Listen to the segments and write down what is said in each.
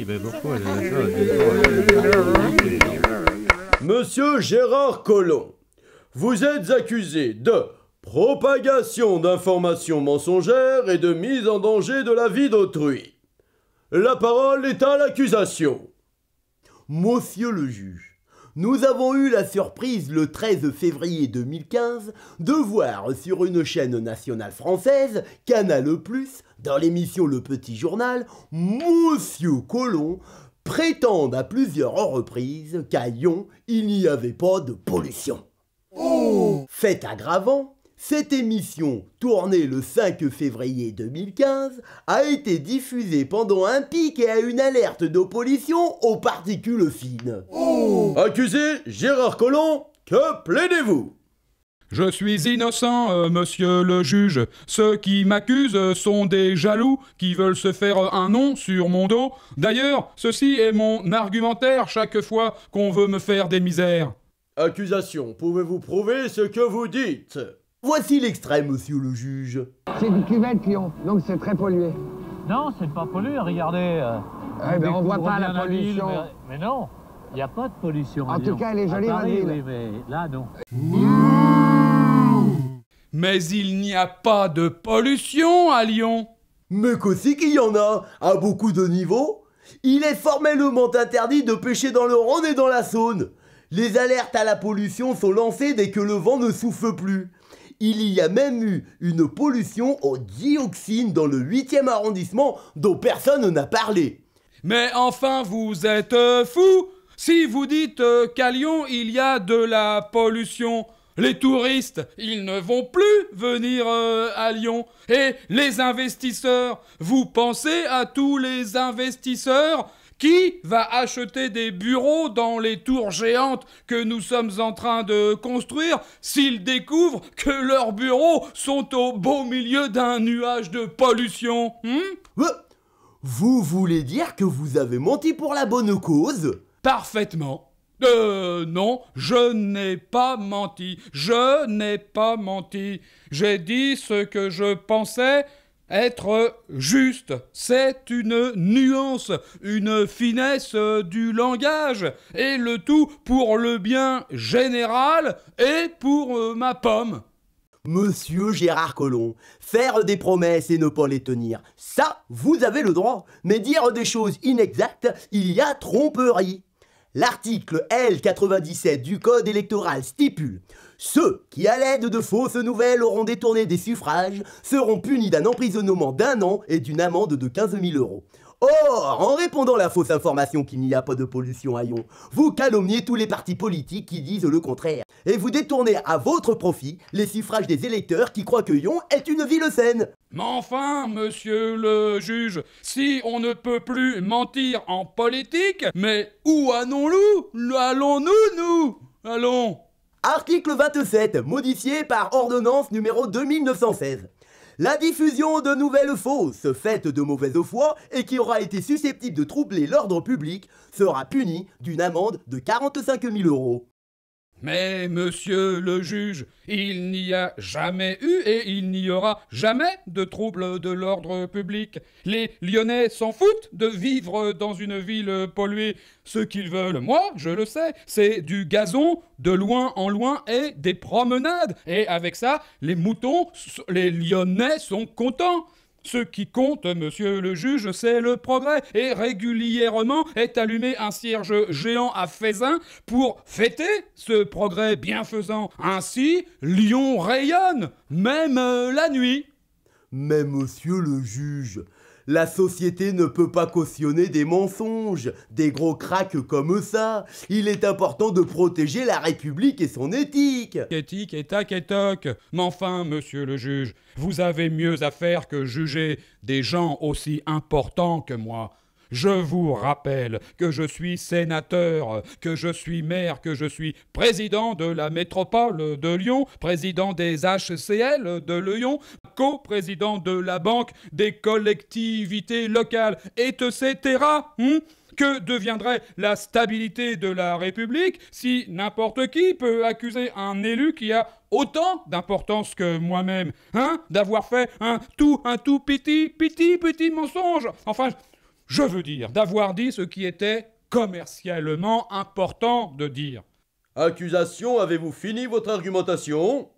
oui, mais pourquoi Monsieur Gérard Collomb, vous êtes accusé de propagation d'informations mensongères et de mise en danger de la vie d'autrui. La parole est à l'accusation. Monsieur le juge, nous avons eu la surprise le 13 février 2015 de voir sur une chaîne nationale française, Canal+, dans l'émission Le Petit Journal, Monsieur Collomb prétendre à plusieurs reprises qu'à Lyon, il n'y avait pas de pollution. Fait aggravant, cette émission, tournée le 5 février 2015, a été diffusée pendant un pic et à une alerte de pollution aux particules fines. Accusé Gérard Collomb, que plaidez-vous? Je suis innocent, monsieur le juge. Ceux qui m'accusent sont des jaloux qui veulent se faire un nom sur mon dos. D'ailleurs, ceci est mon argumentaire chaque fois qu'on veut me faire des misères. Accusation, pouvez-vous prouver ce que vous dites? Voici l'extrait, monsieur le juge. C'est une cuvette, Lyon, donc c'est très pollué. Non, c'est pas pollué, regardez. On voit pas la pollution. Mais non, il n'y a pas de pollution. En tout cas, elle est jolie, à Paris, la ville. oui, mais là, non. Mais il n'y a pas de pollution à Lyon. Mais qu'aussi qu'il y en a, à beaucoup de niveaux. Il est formellement interdit de pêcher dans le Rhône et dans la Saône. Les alertes à la pollution sont lancées dès que le vent ne souffle plus. Il y a même eu une pollution aux dioxines dans le 8e arrondissement dont personne n'a parlé. Mais enfin, vous êtes fous. Si vous dites qu'à Lyon, il y a de la pollution, les touristes, ils ne vont plus venir à Lyon. Et les investisseurs, vous pensez à tous les investisseurs? Qui va acheter des bureaux dans les tours géantes que nous sommes en train de construire s'ils découvrent que leurs bureaux sont au beau milieu d'un nuage de pollution? Vous voulez dire que vous avez menti pour la bonne cause? Parfaitement. Non, je n'ai pas menti. Je n'ai pas menti. J'ai dit ce que je pensais être juste. C'est une nuance, une finesse du langage, et le tout pour le bien général et pour ma pomme. Monsieur Gérard Collomb, faire des promesses et ne pas les tenir, ça, vous avez le droit. Mais dire des choses inexactes, il y a tromperie. L'article L97 du Code électoral stipule « Ceux qui, à l'aide de fausses nouvelles, auront détourné des suffrages seront punis d'un emprisonnement d'1 an et d'une amende de 15 000 €. » Or, en répondant à la fausse information qu'il n'y a pas de pollution à Lyon, vous calomniez tous les partis politiques qui disent le contraire. Et vous détournez à votre profit les suffrages des électeurs qui croient que Lyon est une ville saine. Mais enfin, monsieur le juge, si on ne peut plus mentir en politique, mais où allons-nous? Allons-nous, nous? Allons. Article 27, modifié par ordonnance numéro 2916. La diffusion de nouvelles fausses, faites de mauvaise foi et qui aura été susceptible de troubler l'ordre public sera punie d'une amende de 45 000 €. Mais, monsieur le juge, il n'y a jamais eu et il n'y aura jamais de trouble de l'ordre public. Les Lyonnais s'en foutent de vivre dans une ville polluée. Ce qu'ils veulent, moi, je le sais, c'est du gazon de loin en loin et des promenades. Et avec ça, les moutons, les Lyonnais sont contents. Ce qui compte, monsieur le juge, c'est le progrès. Et régulièrement est allumé un cierge géant à Faisin pour fêter ce progrès bienfaisant. Ainsi, Lyon rayonne, même la nuit. Mais monsieur le juge, la société ne peut pas cautionner des mensonges, des gros cracks comme ça. Il est important de protéger la République et son éthique. Éthique et tac et toc. Mais enfin, monsieur le juge, vous avez mieux à faire que juger des gens aussi importants que moi. Je vous rappelle que je suis sénateur, que je suis maire, que je suis président de la métropole de Lyon, président des HCL de Lyon, co-président de la Banque des collectivités locales, etc. Que deviendrait la stabilité de la République si n'importe qui peut accuser un élu qui a autant d'importance que moi-même, d'avoir fait un tout petit mensonge? Enfin, Je veux dire, d'avoir dit ce qui était commercialement important de dire. Accusation, avez-vous fini votre argumentation?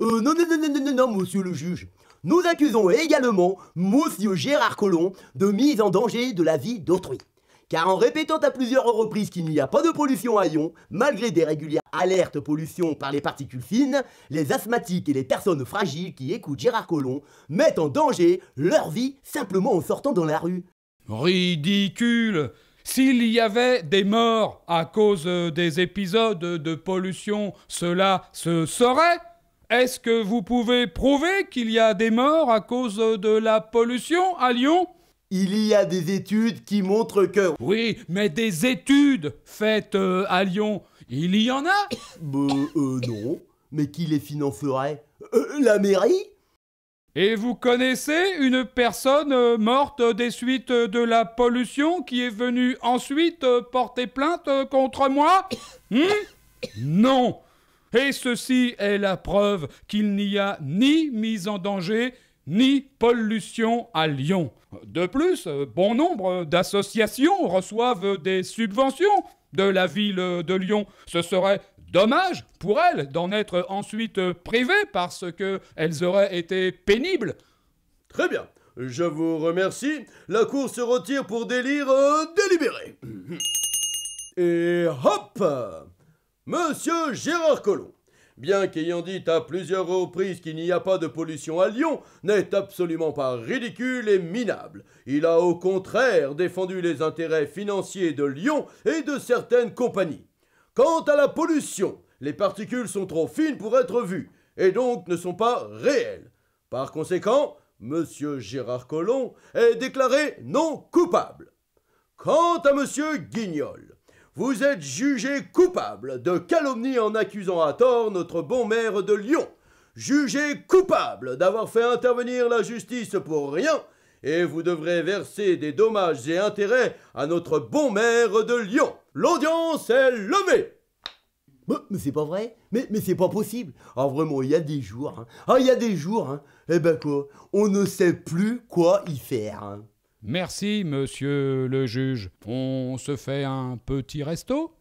Non, monsieur le juge. Nous accusons également monsieur Gérard Collomb de mise en danger de la vie d'autrui. Car en répétant à plusieurs reprises qu'il n'y a pas de pollution à Lyon, malgré des régulières alertes pollution par les particules fines, les asthmatiques et les personnes fragiles qui écoutent Gérard Collomb mettent en danger leur vie simplement en sortant dans la rue. Ridicule! S'il y avait des morts à cause des épisodes de pollution, cela se saurait. Est-ce que vous pouvez prouver qu'il y a des morts à cause de la pollution à Lyon? Il y a des études qui montrent que... Oui, mais des études faites à Lyon, il y en a? Non. Mais qui les financerait? La mairie? Et vous connaissez une personne morte des suites de la pollution qui est venue ensuite porter plainte contre moi? Non. Et ceci est la preuve qu'il n'y a ni mise en danger, ni pollution à Lyon. De plus, bon nombre d'associations reçoivent des subventions de la ville de Lyon. Ce serait dommage pour elles d'en être ensuite privées parce qu'elles auraient été pénibles. Très bien, je vous remercie. La cour se retire pour délire délibéré. Et hop! Monsieur Gérard Collomb, bien qu'ayant dit à plusieurs reprises qu'il n'y a pas de pollution à Lyon, n'est absolument pas ridicule et minable. Il a au contraire défendu les intérêts financiers de Lyon et de certaines compagnies. Quant à la pollution, les particules sont trop fines pour être vues, et donc ne sont pas réelles. Par conséquent, Monsieur Gérard Collomb est déclaré non coupable. Quant à Monsieur Guignol, vous êtes jugé coupable de calomnie en accusant à tort notre bon maire de Lyon, jugé coupable d'avoir fait intervenir la justice pour rien, et vous devrez verser des dommages et intérêts à notre bon maire de Lyon. L'audience est levée. Mais c'est pas vrai. Mais c'est pas possible. Ah vraiment, il y a des jours. Il y a des jours. Eh ben quoi, on ne sait plus quoi y faire. Merci, monsieur le juge. On se fait un petit resto ?